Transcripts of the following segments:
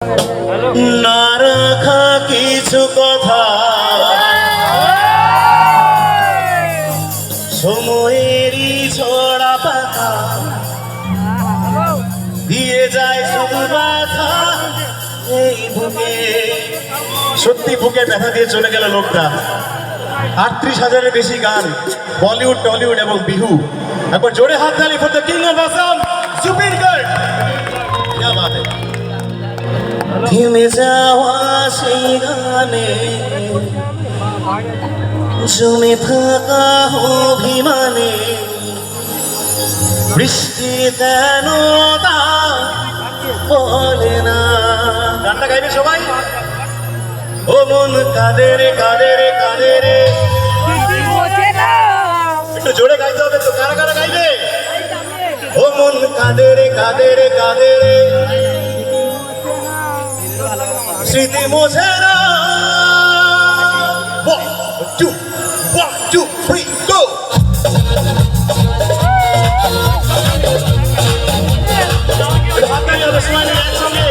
না রাখা কিছু কথা সময়েরই ছড়া পাতা দিয়ে যায় শুধু ব্যথা এই বুকে। সত্যি বুকে ব্যথা দিয়ে চলে গেল লোকটা। ৩৮,০০০-এর বেশি গান, বলিউড, টলিউড এবং বিহু। একবার জোরে হাত তালি for the king of Assam, Zubeen Garg. क्या बात है। থেমে যাওয়া সেই গানে জমে থাকা অভিমানে বৃষ্টি কেন তা বলে না। গানটা গাইবে সবাই। ও মন কাঁদে রে কাঁদে রে কাঁদে রে। একটু জোরে গাইতে হবে তো, কারা কারা গাইবে? ও মন কাঁদে রে কাঁদে রে কাঁদে রে, স্মৃতি মোছে না। 1 2 1 2 3 go। হাত তালি হবে সবাই মিলে একসঙ্গে।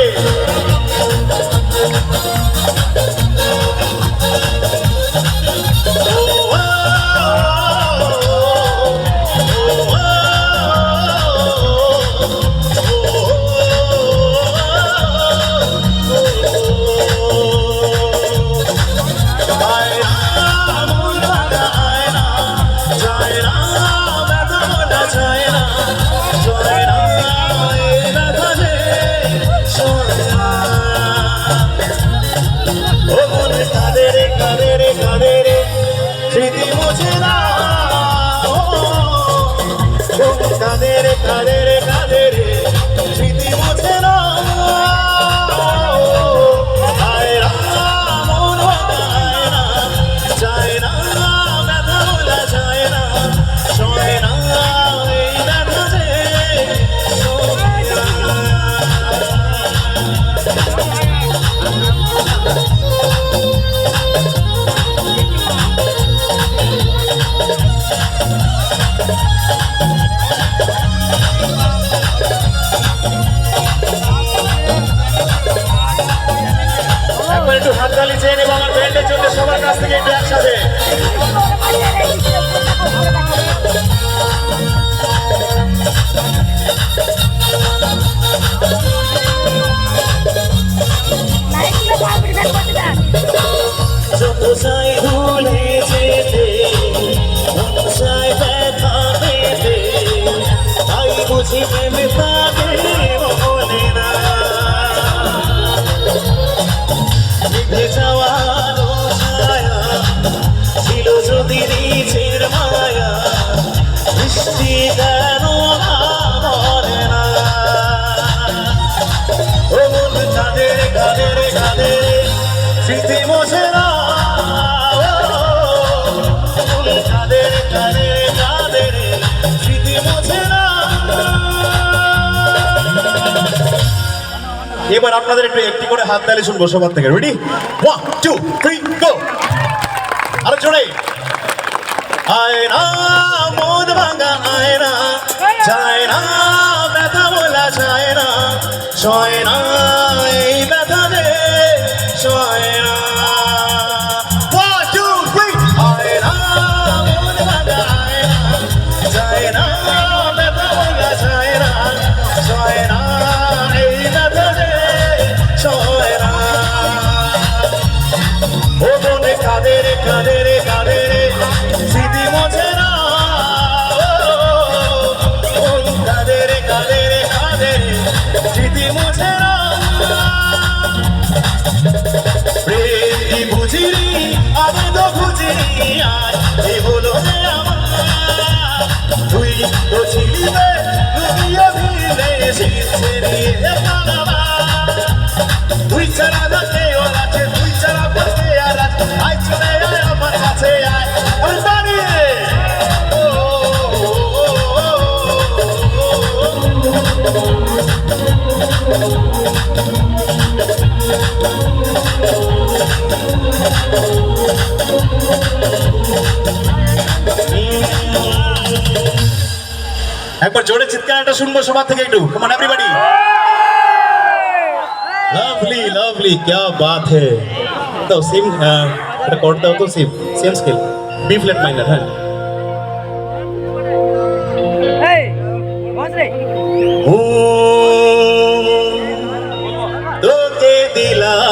স্মৃতি মোছে না। কাঁদে রে কাঁদে রে কাঁদে রে, স্মৃতি মোছে না। আয় না মন ভাঙায় না, যায় না ব্যথা বলা যায় না, সয় না এই ব্যথা যে সয় না। একটু হাততালি চেয়ে নেব আমার ব্যান্ডের জন্য, সবার কাছ থেকে একটু একসাথে। যত চাই ভুলে যেতে, মন চাই ব্যথা পেতে, তাই বুঝি প্রেমে তাকে বলে না। নিভে যাওয়ার ছায়া ছিল যদি নিচের মায়া, বৃষ্টি কেন বলে না। ও মন কাঁদে রে কাঁদে রে কাঁদে রে, স্মৃতি মোছে না। মন কাঁদে রে কাঁদে রে কাঁদে রে, স্মৃতি মোছে না। এবার আপনাদের একটি করে হাত তালি শুনবো সবার থেকে। রেডি? 1 2 3 গো। আরো জোরে। আয় না মন ভাঙা আয় না, যায় না ব্যথা বলা যায় না, সয় না এই ব্যথা যে সয় না। 1 2 3 আয় না মন ভাঙা আয় না, যায় না ব্যথা বলা যায় না, সয় না এই ব্যথা যে সয় না। ও মনে কাঁদে রে কাঁদে রে কাঁদে রে, স্মৃতি মোছে না। মন কাঁদে রে কাঁদে রে কাঁদে রে, স্মৃতি মোছে না। প্রেম কি বুঝিনি আমি তো বুঝিনি, আর এ হলো যে আমার। তুই তো ছিলি রে তুমিও ভিড়ে শীর্ষে নিয়ে পালাবা। তুই ছাড়া না কেউ আছে, তুই ছাড়া বসে আর আছে, আয় চলে আয় আমার কাছে আয় দাঁড়িয়ে। একবার জোরে চিৎকারটা শুনবো সবার থেকে একটু। Come on everybody. Lovely lovely क्या बात है তো সিম এটা কোড দাও তো সিম same scale B flat minor হ্যাঁ Hey, what's it? তোকে দিলাম